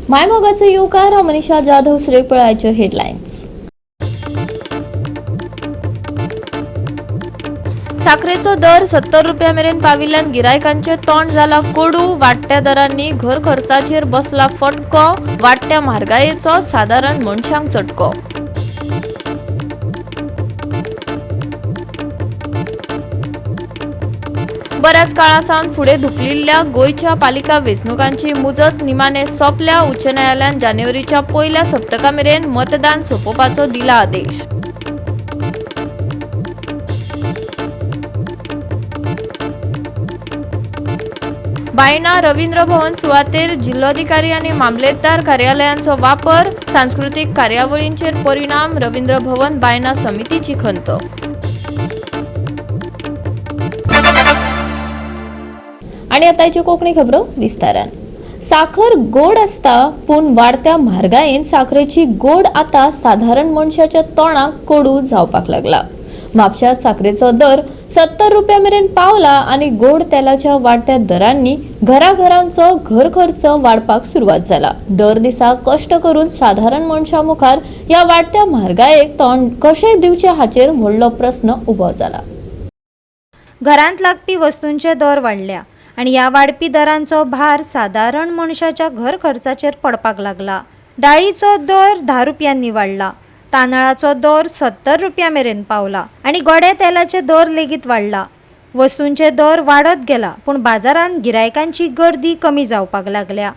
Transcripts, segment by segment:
मायमोगाचे येवकार मनीषा जाधव श्रेपळाचे हेडलाईन्स। साखरेचो दर 70 रुपया मेरेन पाविल्ल्यान गिरायकांचे तोंड जाला कोडू। वाडट्या दरांनी घर खर्चाचेर बसला फटको। वाडट्या म्हारगायेचो साधारण मनशांक चटको। बऱ्याच काळासावन फुडें धुकलिल्ल्या गोयच्या पालिका वेंचणुकांची मुजत निमाणे सोंपल्या। उच्च न्यायालयान जानेवारीच्या पयल्या सप्तका मेरेन मतदान सोंपोवपाचो दिला आदेश। बायणा रवींद्र भवन सुवातेर जिल्लोधिकारी आनी मामलेदार कार्यालयांचो वापर। सांस्कृतीक कार्यावळींचेर परिणाम। रवींद्र भवन बायणा समितीची खंत। आणि आताची कोंकणी खबरो विस्तारान। साखर गोड असता पूण वाडत्या म्हारगायेन साखरेची गोड आता साधारण मनशाच्या तोंडाक कोडू जावपाक लागला। म्हापशांत साखरेचो दर 70 रुपया मेरेन पावला आणि गोड तेलाच्या वाडत्या दरांनी घराघरांचो घर खर्च वाडपाक सुरवात जाला। दर दिसा कष्ट करून साधारण मनशा मुखार या वाडत्या म्हारगायेक तोंड कशे दिवचे हाचेर व्हडलो प्रस्न उबो जाला। घरांत लागपी वस्तूंचे दर वाडल्या आणि या वाडपी दरांचो भार साधारण मनशाच्या घर खर्चाचेर पडपाक लागला। डाळीचो दर 10 रुपयांनी वाडला। तांदळाचो दर 70 रुपया मेरेन पावला आणि गोड्या तेलाचे दर लेगीत वाडला। वस्तूंचे दर वाडत गेला पण बाजारांत गिरायकांची गर्दी कमी जावपाक लागल्या।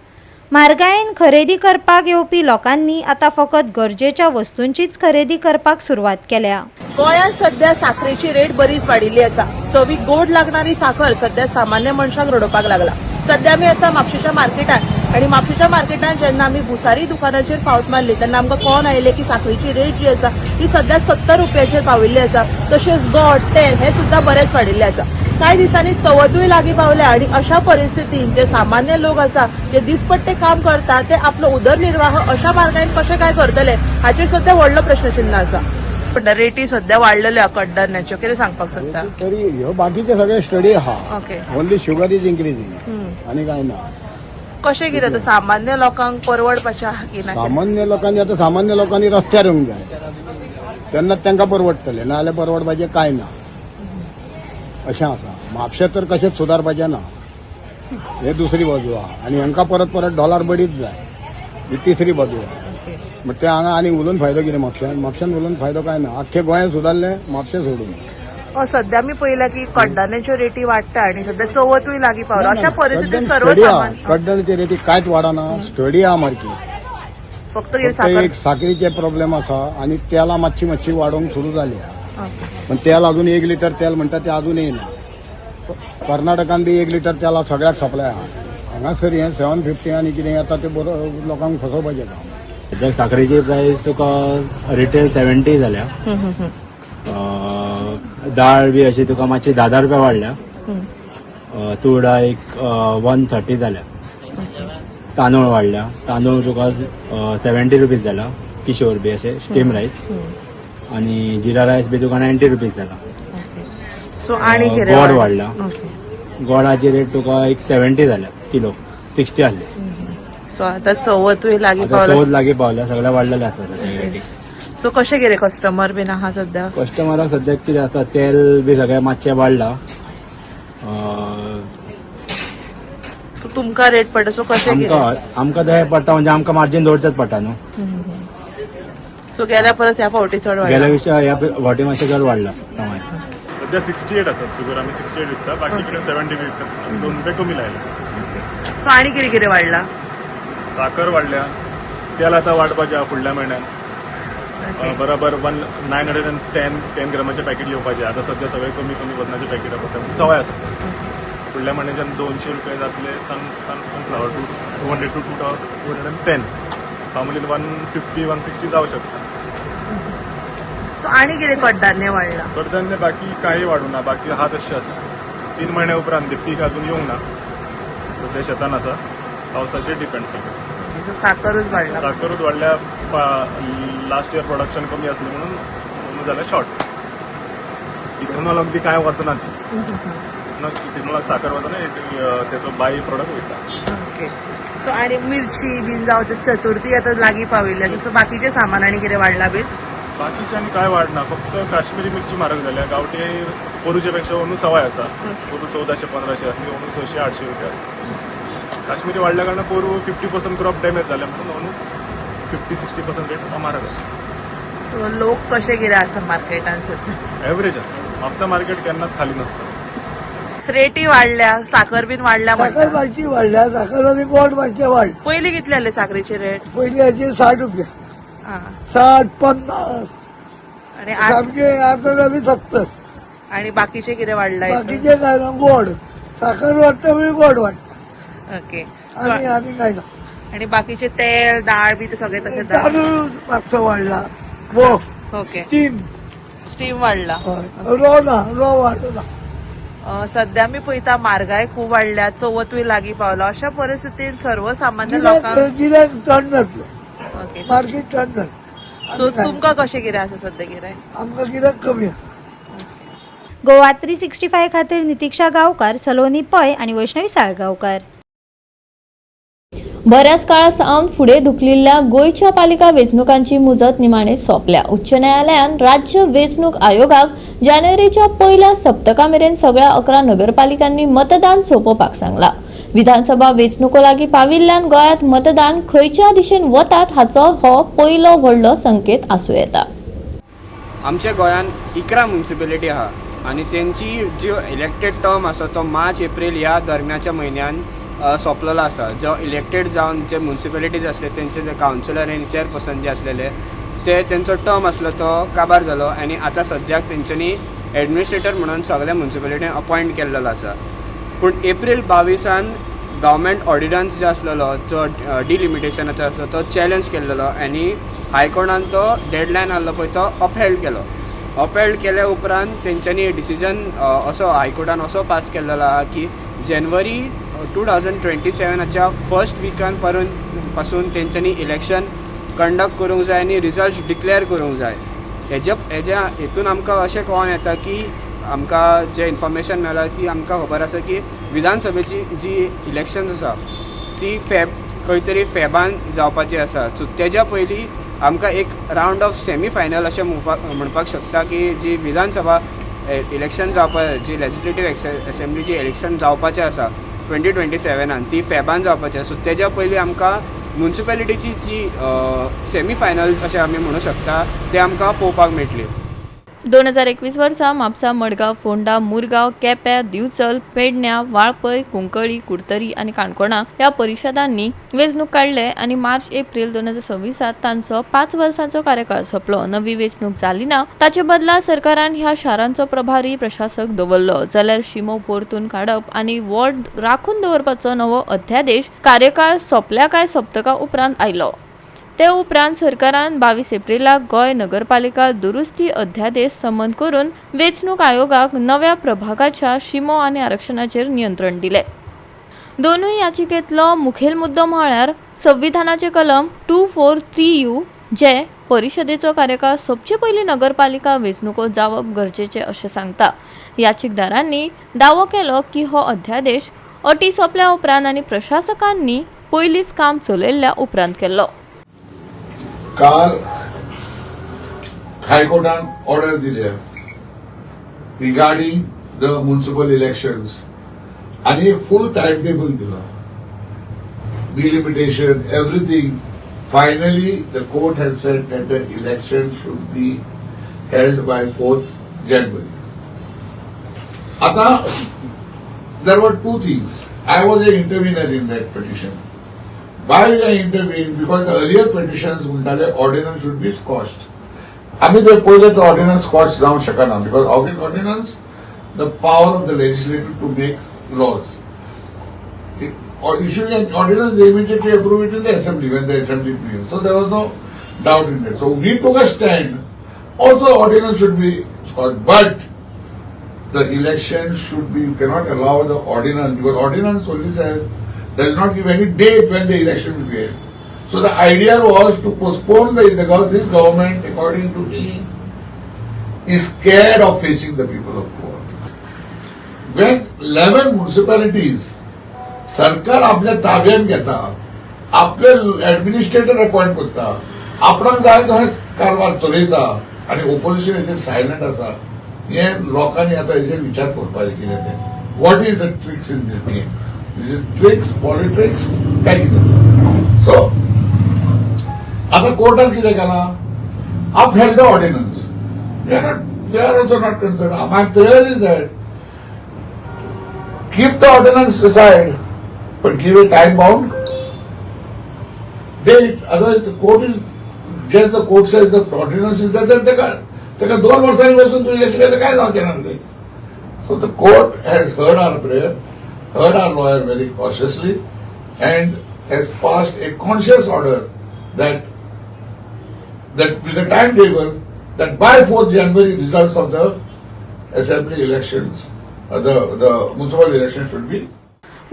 म्हारगायेन खरेदी करपाक येवपी लोकांनी आता फकत गरजेच्या वस्तूंचीच खरेदी करपाक सुरवात केल्या। गोंयांत सध्या साखरेची रेट बरीच वाडिल्ली आसा। चवीक गोड लागणारी साखर सध्या सामान्य मनशाक रडोवपाक लागला। सध्या आमी आसा म्हापशेच्या मार्केटात आणि म्हापशेच्या मार्केटात जेन्ना आमी भुसारी दुकानाचेर फावट मारली तेन्ना आमकां कळोन आयलें की साखरेची रेट जी आसा ती सध्या 70 रुपयाचेर पाविल्ली आसा। तशेंच गोड तेल हे सुद्धा बरेच वाडिल्ले आसा। काही दिसांनी चवथूय लागीं पावल्या आणि अशा परिस्थितीत जे सामान्य लोक आसा जे दिसपट्टे काम करतात ते आपलो उदरनिर्वाह अशा मार्गान कशे काय करतले हाचेर सध्या व्हडलो प्रश्नचिन्ह आसा। रेटी सध्या वाडलेल्या कडधान्याच्यो कितें सांगपाक सोदता? तरी ह्यो बाकीचे सगळे स्टडी आहा। Okay, only sugar is increasing आणि काय ना। कशें कितें आतां सामान्य लोकांक परवडपाचें आहा की ना? सामान्य लोकांनी रस्त्यार येवंक जाय तेन्नाच तांकां परवडटलें, नाजाल्यार परवडपाचें काय ना अशें आसा। म्हापशें तर कशेंच सुदारपाचें ना हे दुसरी बाजू आहा आणि हांकां परत परत डॉलर बडीच जाय ही तिसरी बाजू आहा। मग ते हांगा आनी उलोवन फायदो कितें? म्हापशान उलोवन फायदो काय ना। आख्खे गोंय सुदारलें म्हापशें सोडून। सध्या मी पळयला की कडधान्याच्यो रेटी वाडटा आणि सध्या चवथूय लागीं पावला। अशा परिस्थितीत सर्वसामान्य कडधान्याची रेटी कांयच वाडना। स्टडी आहा मार्केट फक्त एक साखरेचे प्रॉब्लेम आसा आणि तेला मातशी वाडोवंक सुरू जाली। पण तेल अजून 1 लिटर तेल म्हणटा ते अजून येना। कर्नाटकान बी 1 लिटर तेला सगळ्याक सप्लाय आहा। हांगासर हे 750 आणि कितें येता ते लोकांक फसोवपाचें काम। सद्याक साखरेची प्राइस तुका रिटेल 70 जाल्या। दाळ बी अशी तुका मातशी 10 रुपया वाडल्या। तूर डाळ एक 130 जाल्या। तांदूळ वाडल्या। तांदूळ तुका 70 रुपीज जाला। किशोर बी असे स्टीम राईस आणि जिरा राईस बी तुका 90 रुपीज जाला। गोड वाडला। गोडाची रेट तुका एक 70 जाल्या किलो, 60 आहली। सो आता चवथूय लागीं पावला। चवथ लागीं पावल्या, सगळ्या वाडलेल्या आसा। सो कशे कितें कस्टमर बीन आहा सध्या? कस्टमराक सध्या कितें आसा तेल बी सगळें मातशें वाडला। सो तुमकां रेट पडटा सो कशें कितें? आमकां ते पडटा म्हणजे आमकां मार्जिन दवरचेच पडटा न्हू। सो गेल्या परस ह्या फावटी चड वाडला? गेल्या विषय ह्या फावटी मातशें चड वाडला टमाट। सध्या 68 आसा शुगर, आमी 68 विकता। बाकी कडेन 70 विकता। 2 रुपये कमी लायला। सो आनी कितें कितें वाडला? साखर वाडल्या, तेल आतां वाडपाचें आहा फुडल्या म्हयन्यान। बरोबर 910 ग्रामाचे पॅकेट येवपाचे। आतां सध्या सगळे कमी वजनाचे पॅकेट पडटा, सवाय आसा। फुडल्या म्हयन्याच्यान 200 रुपये जातले। सनफ्लावर 200 टू 210, मामुलीन 150-160 जावं शकता। सो आनी कितें कडधान्य वाडला? कडधान्य बाकी काही वाडूं ना, बाकी आहा तशें आसा। 3 महिने उपरांत पीक अजून येवंक ना, सध्या शेतान आसा। पावसाचेर डिपेंड सगळें। साखरूच वाडला? साखरूच वाडल्या। लास्ट इयर प्रोडक्शन कमी आसलें म्हणून जालें शॉर्ट। इथेनॉलाक बी कांय वचना ती। इथेनॉलाक साखर वचना, तेचो बाय प्रोडक्ट वयता। सो आणि मिरची बीन जावं ते चतुर्थी आता लागीं पाविल्ल्या सो बाकीचे सामान आनी कितें वाडला बीन बाकीच्यांनी काय वाढना, फक्त काश्मीरी मिरची म्हारग झाल्या. गावठी पोरूच्या पेक्षा अंदू सवाय आसा. पोरू 1400-1500 आसली, अंदू 600-800 रुपया आसा. काश्मीरी वाढल्या कारणान पोरू 50% क्रॉप डॅमेज जाल्या म्हणून अंदू 50-60% रेट म्हारग आसा. सो लोक कशे कितें आसा मार्केटान सध्या एव्हरेज आसा. म्हापसा मार्केट केन्नाच खाली नसता. रेटी वाडल्या, साखर बीन वाडल्या साखर म्हणटा. भाजी वाढल्या, साखर आणि गोड मातशें वाढ. पयलीं कितले आसले साखरेचे रेट? पयलीं हाची 60 रुपया, आं. 60-50 आणि आज सामके आता जाली 70. आणि बाकीचे कितें वाडला? बाकीचे काय ना, गोड साखर वाडटा म्हणजे गोड वाडटा ओके. आणि आनी काय ना. आणि बाकीचे तेल डाळ बी ते सगळे तसे तांदूळ मातसो वाडला, वो ओके. स्टीम वाडला. रो वाडला. सध्या मी पळयता म्हारगाय खूप वाडल्या, चवथूय लागीं पावलो. अशा परिस्थितीत सर्वसामान्य लोकांक गिऱ्याक टर्न जातले, ओके. मार्केट टर्न जातले. सो तुमकां कशें कितें आसा सध्या गिराय? आमकां गिऱ्याक कमी आसा. गोवा 365 खातीर नितीक्षा गांवकार, सलोनी पै आणि वैष्णवी साळगांवकार. बऱ्याच काळासावन फुडें धुकलिल्ल्या गोंयच्या पालिका वेंचणुकांची मुजत निमाणे सोंपल्या. उच्च न्यायालयान राज्य वेंचणूक आयोगाक जानेवारीच्या पहिल्या सप्तका मेरेन सगळ्या 11 नगरपालिकांनी मतदान सोंपोवपाक सांगला. विधानसभा वेंचणुको लागीं पाविल्ल्यान गोंयांत मतदान खंयच्या दिशेन वतात हाचो हो पयलो व्हडलो संकेत आसूं येता. आमच्या गोंयांत 11 म्युनिसिपॅलिटी आहा आनी तेंची ज्यो इलेक्टेड टर्म आसा तो मार्च-एप्रील ह्या दरम्यानच्या म्हयन्यान सोंपलेलो आसा. जो इलेक्टेड जावन जे म्युनिसिपॅलिटीज आसले तेंचे जे कावन्सिलर आनी चेअरपर्सन जे आसलेले ते तेंचो टर्म आसलो तो काबार जालो आनी आतां सद्याक तेंच्यांनी एडमिनिस्ट्रेटर म्हणून सगळ्या म्युनिसिपॅलिटीन अपॉयंट केल्लो आसा. पूण एप्रील 22 गव्हर्मेंट ऑर्डिनन्स जो आसलेलो जो डिलिमिटेशनाचो आसलो तो चॅलेंज केल्लो आनी हायकोर्टान तो डेडलायन आहलो पळय तो अपहेल्ड केलो. अपहेल्ड केल्या उपरांत तेंच्यांनी डिसिजन असो हायकोर्टान असो पास केल्लो आहा की जानेवारी 2027च्या फर्स्ट विकान पासून तेंच्यांनी इलेक्शन कंडक्ट करूंक जाय आनी रिजल्ट डिक्लेअर करूंक जाय. हेज्या हेतून आमकां अशें कळोन येता की आमकां जे इन्फॉर्मेशन मेळ्ळां की आमकां खबर आसा की विधानसभेची जी इलेक्शन्स आसा ती खंय तरी फेबान जावपाची आसा. सो तेज्या पयलीं आमकां एक रावंड ऑफ सेमी फायनल अशें म्हणपाक शकता की जी विधानसभा इलेक्शन जावपा जी लेजिस्लेटीव असेंब्लीची इलेक्शन जावपाचें आसा 2027 ती फेबान जावपाचें. सो तेज्या पयलीं आमकां म्युनिसिपॅलिटीची जी सेमी फायनल अशें आमी म्हणूं शकता ते आमकां पळोवपाक मेळटली. 2021 वर्सा म्हापसा, मडगांव, फोंडा, मुरगांव, केप्यां, दिवचल, पेडण्यां, वाळपय, कुंकळी, कुडतरी आणि काणकोणा ह्या परिशदांनी वेंचणूक काडले आणि मार्च-एप्रील 2026 तांचो 5 वर्सांचो कार्यकाळ सोंपलो. नवी वेंचणूक जाली ना ताचे बदला सरकारान ह्या शारांचो प्रभारी प्रशासक दवरलो जाल्यार शिमो परतून काडप आणि वॉर्ड राखून दवरपाचो नवो अध्यादेश कार्यकाळ सोंपल्या कांय सप्तका उपरांत आयलो. ते उपरांत सरकारान 22 एप्रिलाक गोंय नगरपालिका दुरुस्ती अध्यादेश संमत करून वेंचणूक आयोगाक नव्या प्रभागाच्या शिमो आनी आरक्षणाचेर नियंत्रण दिले. दोनूय याचिकेंतलो मुखेल मुद्दो म्हळ्यार संविधानाचे कलम 243U जे परिशदेचो कार्यकाळ सोंपचे पयलीं नगरपालिका वेंचणुको जावप गरजेचे अशें सांगता. याचिकदारांनी दावो केलो की हो अध्यादेश अटी सोंपल्या उपरांत आनी प्रशासकांनी पयलींच काम चलयल्ल्या उपरांत केल्लो. काल हायकोर्टान ऑर्डर दिल्या रिगार्डिंग द म्युनिसिपल इलेक्शन्स आणि फुल टाइम टेबल दिला. Delimitation everything. Finally the court has sed that the election should be held by 4th January. आता there were two things. I was an intervener in that petition. Why I intervened? Because the earlier petitions म्हणाले ordinance should be squashed. आम्ही ते पहिले तो ordinance squash जाऊ शकना because ordinance the power of the legislature to make laws. Or issuing an ordinance, they immediately approve it in the assembly when the assembly meets. So there was no doubt in that. So we took a stand. Also, ordinance should be squashed, but the election should be. You cannot allow the ordinance because ordinance only says. Does not give any date when the election will be held. So the idea was to postpone this government, according to me, is scared of facing the people of Goa. When 11 municipalities, सरकार आपल्या ताब्यात घेता आपले administrator appoint करता, आपणाक जाय थंय कारभार चलयता आणि ओपोजिशन हेचेर सायलंट आसा. हे लोकांनी आता हेचेर विचार करपाचे कितें ते. What is the tricks in this game? This is tricks, politics काय कितें? सो आता कोर्टान कितें केलां? uphold the ordinance. They are also not concerned. My prayer is that keep the ordinance aside, but give a time bound. Otherwise the court is, just the court says the ordinance is there, then they can 2 वर्षांनी बसून तू election काय जाऊ देणार ते. So the court has heard our prayer, heard our lawyer very cautiously, and has passed a conscious order that with a timetable that by 4th January results of the assembly elections, the municipal elections should be.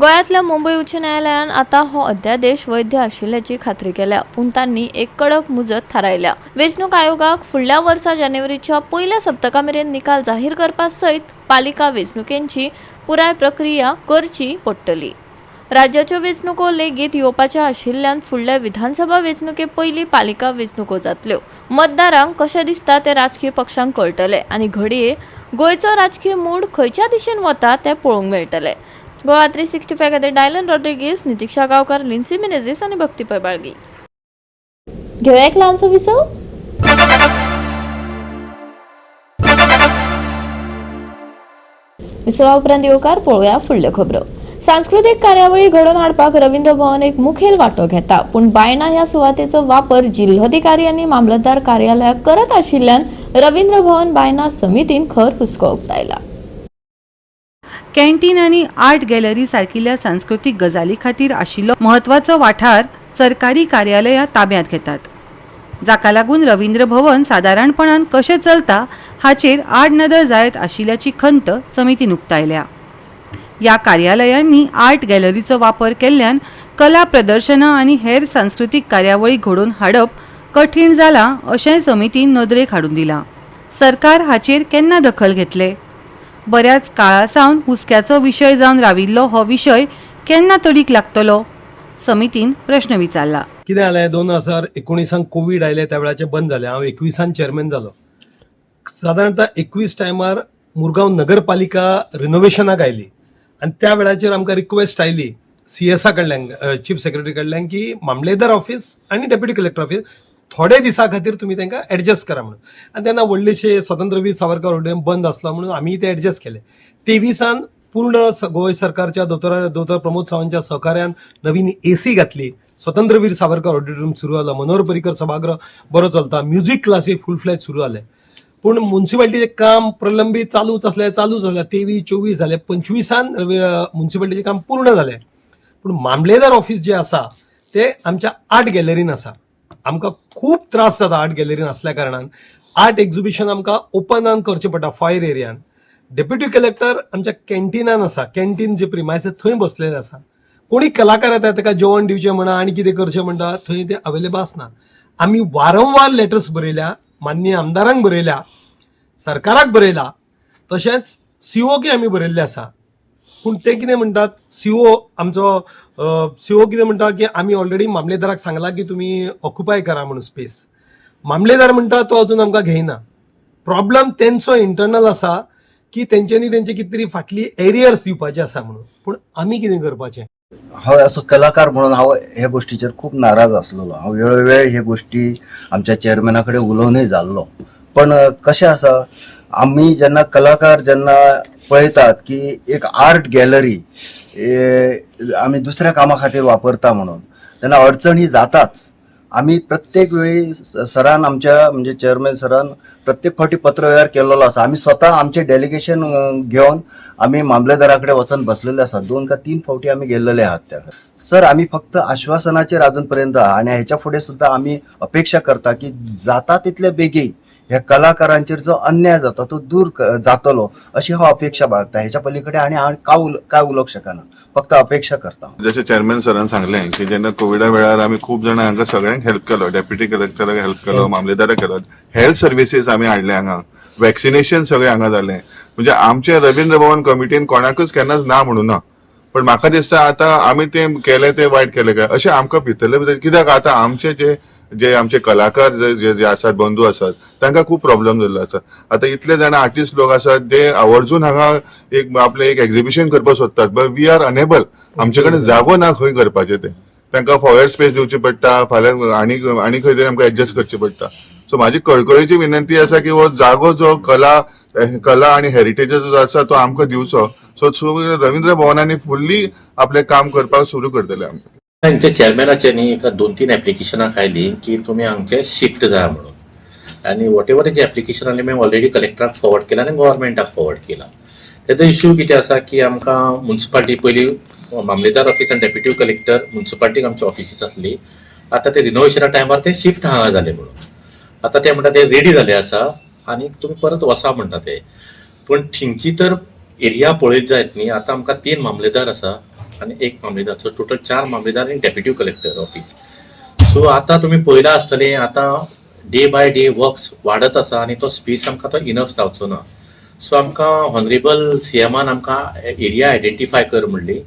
गोंयांतल्या मुंबई उच्च न्यायालयान आता हो अध्यादेश वैध आशिल्ल्याची खात्री केल्या, पूण तांणी एक कडक मुजत थारायल्या. वेंचणूक आयोगाक फुडल्या वर्सा जानेवारीच्या पयल्या सप्तका मेरेन निकाल जाहीर करपा सयत पालिका वेंचणुकेची पुराय प्रक्रिया करची पडटली. राज्याच्यो वेंचणुको लेगीत येवपाच्या आशिल्ल्यान फुडल्या विधानसभा वेंचणुके पयलीं पालिका वेंचणुको जातल्यो. मतदारांक कशें दिसता ते राजकीय पक्षांक कळटले आनी घडये गोंयचो राजकीय मूड खंयच्या दिशेन वता तें पळोवंक मेळटलें. गोवा 365 खातीर डायलन रॉड्रिगीस, नितीक्षा गांवकार, लिन्सी मिनेझीस आनी भक्तीपय बाळगी. घेवया एक ल्हानसो विसव. विसवा उपरांत येवकार पळोवया फुडल्यो खबरो. सांस्कृतिक कार्यावळी घडोवन हाडपाक रवींद्र भवन एक मुखेल वांटो घेता, पूण बायणां ह्या सुवातेचो वापर जिल्लोधिकारी आनी मामलतदार कार्यालयाक करत आशिल्ल्यान रवींद्र भवन बायणां समितीन खर हुस्को उक्तायला. कॅन्टीन आनी आर्ट गॅलरी सारकिल्ल्या सांस्कृतीक गजाली खातीर आशिल्लो म्हत्वाचो वाठार सरकारी कार्यालयां ताब्यांत घेतात, जाका लागून रवींद्र भवन सादारणपणान कशें चलता हाचेर आड नदर जायत आशिल्ल्याची खंत समितीन उक्तायल्या. ह्या कार्यालयांनी आर्ट गॅलरीचो वापर केल्ल्यान कला प्रदर्शनां आनी हेर सांस्कृतीक कार्यावळी घडोवन हाडप कठीण जालां अशेंय समितीन नदरेक हाडून दिलां. सरकार हाचेर केन्ना दखल घेतले? बऱ्याच काळा सावन हुस्क्याचो विशय जावन राविल्लो हो विशय केन्ना तडीक लागतलो? समितीन प्रश्न विचारला. कितें जालें 2019 कोविड आयले त्या वेळाचेर बंद जालें. हांव 21 चेअरमॅन जालो. साधारणतः 21 टायमार मुरगांव नगरपालिका रिनोव्हेशनाक आयली आनी त्या वेळाचेर आमकां रिक्वेस्ट आयली सीएसा कडल्यान, चीफ सेक्रेटरी कडल्यान, की मामलेदार ऑफिस आनी डेप्युटी कलेक्टर ऑफिस थोडे दिसा खातीर तुमी तांकां एडजस्ट करा म्हणून. आनी तेन्ना व्हडलेशे स्वतंत्रवीर सावरकर ऑडिटोरियम बंद आसलो म्हणून आमी ते एडजस्ट केले. 23 पूर्ण गोंय सरकारच्या दोतोर प्रमोद सावंतच्या सहकार्यान नवीन एसी घातली. स्वतंत्रवीर सावरकर ऑडिटोरियम सुरू जाला. मनोहर पर्रीकर सभागृह बरो चलता. म्युझिक क्लासी फुल फ्लॅज सुरू जाले. पूण म्युन्सिपालिटीचें काम प्रलंबीत चालूच आसलें. 23, 24 जाले. 25 म्युन्सिपालिटीचें काम पूर्ण जालें. पूण मामलेदार ऑफिस जें आसा तें आमच्या आर्ट गॅलरीन आसा. आमकां खूब त्रास जाता आर्ट गॅलरीन आसल्या कारणान. आर्ट एक्झिबिशन आमकां ओपनान करचें पडटा फायर एरियान. डेप्युटी कलेक्टर आमच्या कॅन्टिनान आसा. कॅन्टीन जे प्रिमायसीस थंय बसलेले आसा. कोणी कलाकार येता ताका जेवण दिवचें म्हणा आनी कितें करचें म्हणटा थंय ते अवेलेबल आसना. आमी वारंवार लेटर्स बरयल्या, माननीय आमदारांक बरयल्या, सरकाराक बरयला, तशेंच सीओक आमी बरयल्ले आसा. पूण ते कितें म्हणटात, आमचो सीओ कितें म्हणटा की आमी ऑलरेडी मामलेदाराक सांगला की तुमी ऑक्युपाय करा म्हणून स्पेस. मामलेदार म्हणटा तो अजून आमकां घेयना. प्रॉब्लम तेंचो इंटरनल आसा की तेंच्यांनी तेंचे कितें तरी फाटली एरियर्स दिवपाचे आसा म्हणून. पूण आमी कितें करपाचें? हांव असो कलाकार म्हणून हांव हे गोष्टीचेर खूब नाराज आसलेलो. हांव वेळोवेळ हे गोष्टी आमच्या चेअरमॅना कडेन उलोवनूय जाल्लो. पण कशें आसा, आमी जेन्ना कलाकार पळयतात की एक आर्ट गॅलरी आमी दुसऱ्या कामा खातीर वापरता म्हणून तेन्ना अडचणी जाताच. आमी प्रत्येक वेळी सरान आमच्या म्हणजे चेअरमॅन सरान प्रत्येक फावटी पत्रव्यवहार केलेलो आसा. आमी स्वता आमचे डेलिगेशन घेवन आमी मामलेदारा कडेन वचून बसलेले आसा. 2 का 3 फावटी आमी गेल्लेले आहात त्या. सर, आमी फक्त आश्वासनाचेर अजून पर्यंत आहा आनी हेच्या फुडें सुद्दां आमी अपेक्षा करता की जाता तितले बेगीन ह्या कलाकारांचेर जो अन्याय जाता तो दूर जातलो अशी हांव अपेक्षा बाळगता. हेच्या पलीकडे आनी हांव काय उलोवंक शकना, फक्त अपेक्षा करता. जशें चेअरमॅन सरान सांगलें की जेन्ना कोविडा वेळार आमी खूब जाणां हांकां सगळ्यांक हेल्प केलो. डेप्युटी कलेक्टराक हेल्प केलो, मामलेदाराक केलो, हेल्थ सर्विसीस आमी हाडले हांगा, वॅक्सिनेशन सगळें हांगा जालें. म्हणजे आमचे रवींद्र भवन कमिटीन कोणाकूच केन्नाच ना म्हणून ना. पण म्हाका दिसता आतां आमी ते केले ते वायट केले काय अशें आमकां भितरले भितर कित्याक आतां आमचे जे आमचे कलाकार जे आसात बंधू आसात तांकां खूब प्रॉब्लेम जाल्लो आसा. आतां इतले जाण आर्टिस्ट लोक आसात ते आवर्जून हांगा आपले एक एक्झिबिशन करपाक सोदतात बट वी आर अनेबल. आमचे कडेन जागो ना खंय करपाचें ते. तांकां फॉयर स्पेस दिवची पडटा, फाल्यां आनी खंय तरी आमकां एडजस्ट करचें पडटा. सो म्हाजी कळकळीची विनंती आसा की हो जागो जो कला आनी हेरिटेजाचो जो आसा तो आमकां दिवचो. सो रवींद्र भवनांनी फुल्ली आपलें काम करपाक सुरू करतले आमकां. हांचे चेअरमॅनाचे न्ही एका 2-3 एप्लिकेशनां आयली की तुमी हांगचे शिफ्ट जाय म्हणून. आनी वॉट एवर जे एप्लिकेशन आसलें हांवें ऑलरेडी कलेक्टराक फॉरवर्ड केला आनी गव्हर्मेंटाक फॉरवर्ड केला. तेजो इश्यू कितें आसा की आमकां म्युन्सिपालिटी पयलीं मामलेदार ऑफिस आनी डेप्युटी कलेक्टर म्युन्सिपालिटीक आमची ऑफिसीस आसली. आतां ते रिनोवेशना टायमार ते शिफ्ट हांगा जाले म्हणून. आतां ते म्हणटा ते रेडी जाले आसा आनी तुमी परत वसा म्हणटा ते. पूण थिंगची तर एरिया पळयत जायत न्ही. आतां आमकां 3 मामलेदार आसा आनी 1 मामलेदार, सो टोटल 4 मामलेदार आनी डेप्युटी कलेक्टर ऑफिस. सो आतां तुमी पळयलां आसतलें आतां डे बाय डे वर्क्स वाडत आसा आनी तो स्पेस आमकां तो इनफ जावचो ना. सो आमकां हॉनरेबल सीएमान आमकां एरिया आयडेंटिफाय कर म्हणली.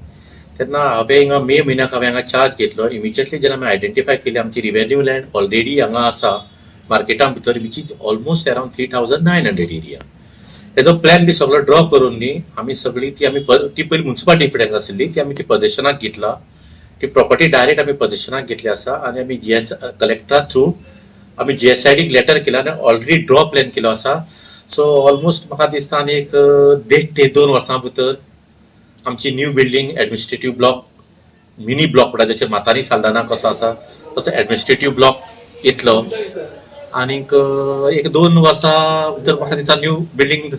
तेन्ना हांवें हिंगा मे म्हयन्याक हांवें हांगा चार्ज घेतलो. इमिजिएटली जेन्ना हांवें आयडेंटिफाय केली आमची रिवेन्यू लँड ऑलरेडी हांगा आसा मार्केटां भितर which is almost around 3900 area. तेजो प्लॅन बी सगळो ड्रॉ करून न्ही आमी सगळी ती पयली म्युन्सिपालिटी फुड्यान आशिल्ली ती आमी ती पोझिशनाक घेतला. ती प्रॉपर्टी डायरेक्ट आमी पोझिशनाक घेतली आसा आनी आमी कलेक्टरा थ्रू आमी GSIDक लेटर केला आनी ऑलरेडी ड्रॉ प्लॅन केलो आसा. सो ऑलमोस्ट म्हाका दिसता आनी एक 1.5 ते 2 वर्सां भितर आमची new building administrative block mini block म्हणटा जशें मातारी साल्दाना कसो आसा तसो एडमिनिस्ट्रेटिव्ह ब्लॉक येतलो. आनीक एक 2 वर्सां भितर म्हाका दिसता न्यू बिल्डींग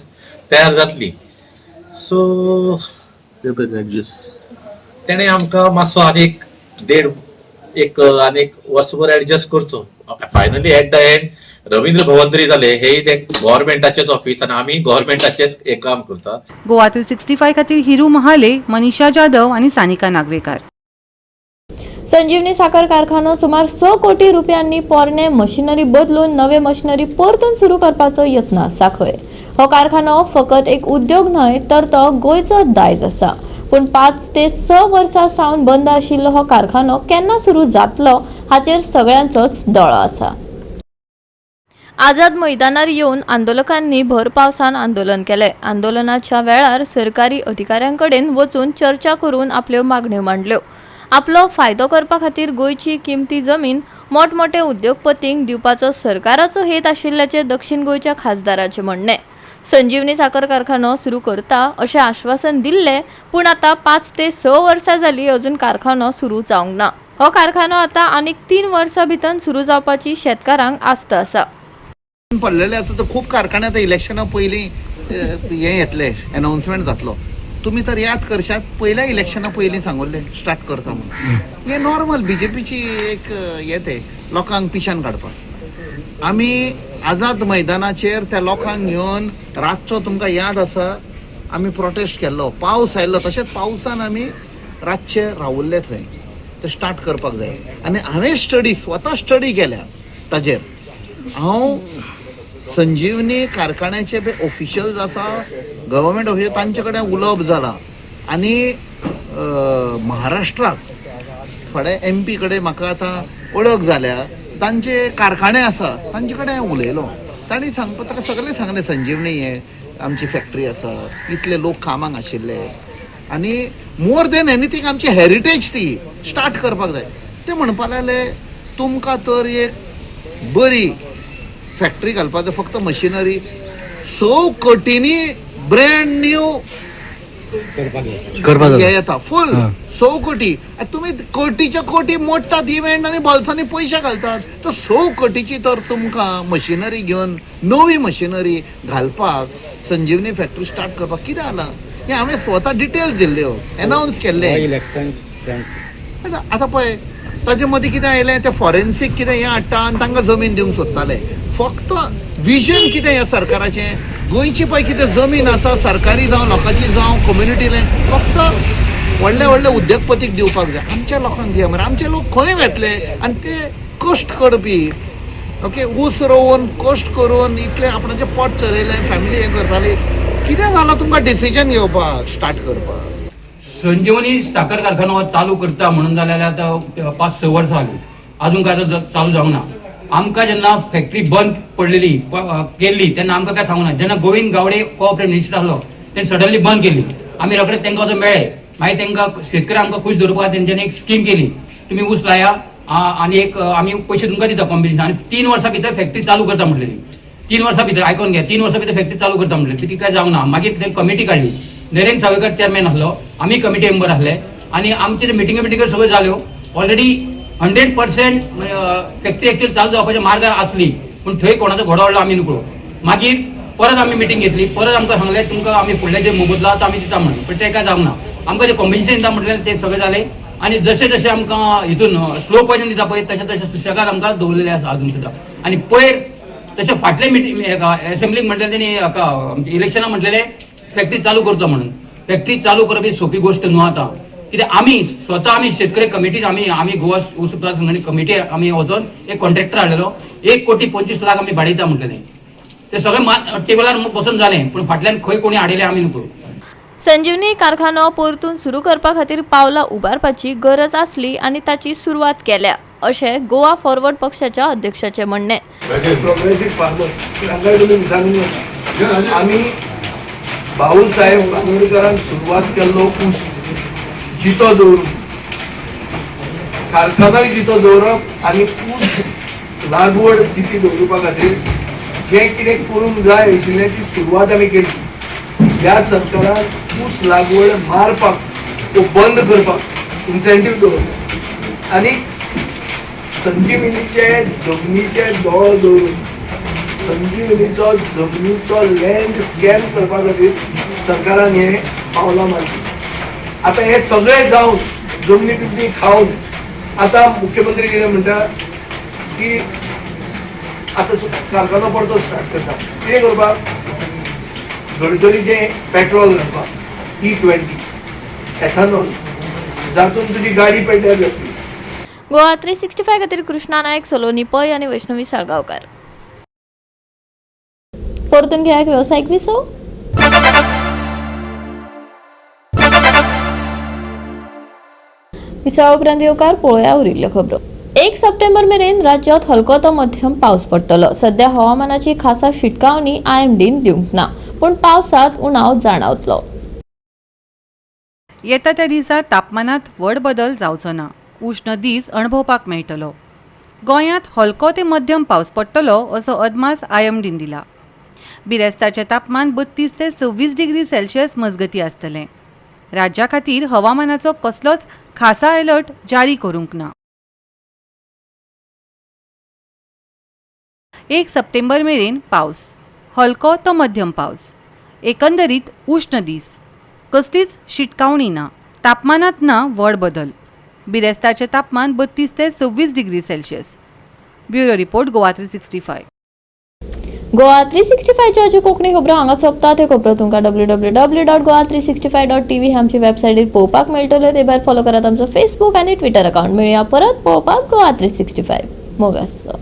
तयार जातली. सो तेणें आमकां मातसो आनीक आनीक वर्सभर एडजस्ट करचो. Finally at the end Ravindra Bhavan तरी जालें हे गव्हर्मेंटाचेच ऑफिस आनी आमी गव्हर्मेंटाचेच एक काम करता. गोवा 365 खातीर हिरू महाले, मनीषा जाधव आणि सानिका नागवेकार. संजीवनी साखर कारखानो सुमार 6 कोटी रुपयांनी पोरणे मशिनरी बदलून नवे मशिनरी परतून सुरू करपाचो यत्न आसा. खंय हो कारखानो फकत एक उद्योग न्हय तर तो गोंयचो दायज आसा. पूण 5 ते 6 वर्सां सावन बंद आशिल्लो हो कारखानो केन्ना सुरू जातलो हाचेर सगळ्यांचोच दोळो आसा. आझाद मैदानार येवन आंदोलकांनी भर पावसान आंदोलन केले. आंदोलनाच्या वेळार सरकारी अधिकाऱ्यांकडेन वचून चर्चा करून आपल्यो मागण्यो मांडल्यो. आपलो फायदो करपा खातीर गोंयची किमती जमीन मोठमोठे उद्योगपतींक दिवपाचो सरकाराचो हेत आशिल्ल्याचे दक्षिण गोंयच्या खासदाराचे म्हणणे. संजीवनी साखर कारखानो सुरू करता अशें आश्वासन दिल्ले पूण आतां 5 ते 6 वर्सां जाली अजून कारखानो सुरू जावंक ना. हो कारखानो आतां आनीक 3 वर्सां भितर सुरू जावपाची शेतकारांक आस्त आसा. पडलेले आसा तर खूब कारखाने आतां इलेक्शना पयलीं हे येतले अनाउन्समेंट जातलो. तुम्ही तर याद करशात पहिल्या इलेक्शना पयलीं सांगोल्ले स्टार्ट करता म्हणून. हे नॉर्मल बीजेपीची एक येते लोकांक पिशान काडपाक. आमी आझाद मैदानाचेर त्या लोकांक घेवन रातचो तुमकां याद आसा आमी प्रोटेस्ट केल्लो. पावस आयल्लो तशेंच पावसान आमी रातचे रावल्ले थंय. ते स्टार्ट करपाक जाय आनी हांवें स्वता स्टडी केल्या ताजेर. हांव संजीवनी कारखान्याचे बी ऑफिशियल्स आसा गव्हर्मेंट ऑफिशियल तांचे कडेन उलोवप जाला आनी महाराष्ट्राक थोडे MP कडेन म्हाका आतां वळख जाल्या तांचे कारखाने आसा तांचे कडेन हांवें उलयलो. तांणी सांगपा ताका सगळें सांगलें संजीवनी हे आमची फॅक्टरी आसा इतले लोक कामाक आशिल्ले आनी मोर देन एनीथींग आमची हेरिटेज ती स्टार्ट करपाक जाय. ते म्हणपा लागले तुमकां तर एक बरी फॅक्टरी घालपाक फक्त मशिनरी 6 कोटींनी ब्रँड न्यू येता फुल 6 कोटी. तुम्ही कोटीच्या कोटी मोडटात इव्हेंट आनी बॉल्सांनी पयशे घालतात. तर 6 कोटीची तर तुमकां मशिनरी घेवन नवी मशिनरी घालपाक संजीवनी फॅक्टरी स्टार्ट करपाक कितें जालां हे हांवें स्वता डिटेल्स दिल्ल्यो अनाउन्स केल्ले. आतां पळय ताजे मदीं कितें आयलें ते फॉरेन्सीक कितें हें हाडटा आनी तांकां जमीन दिवंक सोदताले. फक्त विजन कितें ह्या सरकाराचें गोंयची पळय कितें जमीन आसा सरकारी जावं लोकांची जावं कम्युनिटी लँड फक्त व्हडले व्हडले उद्योगपतीक दिवपाक जाय. आमच्या लोकांक दिया मरे आमचे लोक खंय वेतले आनी ते कश्ट करपी ओके ऊस रोवन कश्ट करून इतले आपणाचें पोट चलयलें फॅमिली हें करताली. कितें जालां तुमकां डिसिजन घेवपाक स्टार्ट करपाक. संजीवनी साखर कारखानो चालू करता म्हणून जाल्यार आतां 5-6 वर्सां जालीं अजून काय चालू जावंक ना. आमकां जेन्ना फॅक्टरी बंद पडलेली केल्ली तेन्ना आमकां काय सांगूना. जेन्ना गोविंद गावडे कोऑपरेटिव्ह मिनिस्टर आसलो तेणे सडनली बंद केली. आमी रोखडेच तांकां वचून मेळ्ळे. मागीर तांकां शेतकऱ्यांक आमकां खुश दवरपाक तेंच्यांनी एक स्कीम केली. तुमी ऊस लाया आनी एक आमी पयशे तुमकां दिता कॉम्पिटिशन आनी 3 वर्सां भितर फॅक्टरी चालू करता म्हटलेली. 3 वर्सां भितर आयकोन घ्या 3 वर्सां भितर फॅक्टरी चालू करता म्हटलें. ती काय जावंक ना. मागीर ते कमिटी काडली. नरेंद्र सावयकर चेअरमॅन आसलो. आमी कमिटी मेंबर आसले आनी आमचे मिटिंगे सगळ्यो जाल्यो. ऑलरेडी 100% फॅक्टरी एक्चुअली चालू जावपाच्या मार्गार आसली पूण थंय कोणाचो घोडो हाडलो आमी नकळो. मागीर परत आमी मिटींग घेतली. परत आमकां सांगलें तुमकां आमी फुडले जे मोबदलो आसा आमी दिता म्हणून. पण ते काय जावंक ना. आमकां जे कॉम्पिटिशन दिता म्हटलें ते सगळें जालें आनी जशें जशें आमकां हितून स्लो पॉयजन दिता पळय तशें तशें सुशेगाद आमकां दवरलेलें आसा अजून सुद्दां. आनी पयर तशें फाटले मिटींग एसेंब्लीक म्हटलें तेणी इलेक्शनां म्हटलेलें फॅक्टरी चालू करचो म्हणून. फॅक्टरी चालू करप ही सोपी गोश्ट न्हू आतां. कित्याक आमी स्वता आमी शेतकरी कमिटी आमी गोवा ऊस उत्पादक संघटने कमिटी आमी वचोन एक कॉन्ट्रॅक्टर हाडलेलो 1,25,00,000 आमी भाडयता म्हटलेलें. ते सगळें टेबलार बसून जालें पूण फाटल्यान खंय कोणी हाडिल्लें आमी नको. संजीवनी कारखानो परतून सुरू करपा खातीर पावलां उबारपाची गरज आसली आनी ताची सुरवात केल्या अशें गोवा फॉरवर्ड पक्षाच्या अध्यक्षाचें म्हणणें. प्रोग्रेसीव फार्मर तांकां तुमी विचारूंक नाका. आमी भाऊसाहेब कानोडकरान सुरवात केल्लो ऊस जितो दवरून कारखानोय जितो दवरप आनी ऊस लागवड जिती दवरपा खातीर जें कितें करूंक जाय आशिल्लें ती सुरवात आमी केली. ह्या सरकारान ऊस लागवड मारपाक तो बंद करपाक इन्सेंटीव दवरलो आनी संजीवनीचे जमनीचे दोळ दवरून संजीवनीचो जमनीचो लँड स्कॅम करपा खातीर सरकारान हे पावलां मारली. आता हे सगळे जावन जमनी पिपणी खावन आता मुख्यमंत्री कितें म्हणटा की आता कारखानो परतो स्टार्ट करता. कितें करपाक गडकरीचें पेट्रोल घालपाक E20 एथानॉल जातून तुजी गाडी पेड्ड्यार जातली. गोवा 365 खातीर कृष्णा नायक, सलोनी पै आनी वैष्णवी साळगांवकार. परतून घेयात वेवसायीक विसव. विसवा उपरांत येवकार पळोवया उरिल्ल्यो खबरो. 1 सप्टेंबर मेरेन राज्यांत हलको तो मध्यम पावस पडटलो. सध्या हवामानाची खासा शिटकावणी IMDन दिवंक ना पूण पावसात उणाव जाणवतलो. येता त्या दिसा तापमानात व्हड बदल जावचो ना. उष्ण दीस अणभवपाक मेळटलो. गोंयांत हलको ते मध्यम पावस पडटलो असो अदमास IMDन दिला. बिरेस्तारचें तापमान 32 ते 26 डिग्री सेल्सियस मजगती आसतलें. राज्या खातीर हवामानाचो कसलोच खासा अलर्ट जारी करूंक ना. 1 सप्टेंबर मेरेन पावस, हलको तो मध्यम पावस. एकंदरीत उष्ण दीस, कसलीच शिटकावणी ना. तापमानात ना व्हड बदल. बिरेस्तारचें तापमान 32 ते 26 degree Celsius. Bureau report Goa 365. Goa 365च्या अज्यो कोंकणी खबरो हांगा सोंपतात. हे खबरो तुमकां www.goa365.tv हे आमची वेबसायटीर पळोवपाक मेळटल्यो. ते भायर फॉलो करात आमचो फेसबूक आनी ट्विटर अकाउंट. मेळया परत पळोवपाक गोवा 365. मोग आसचो.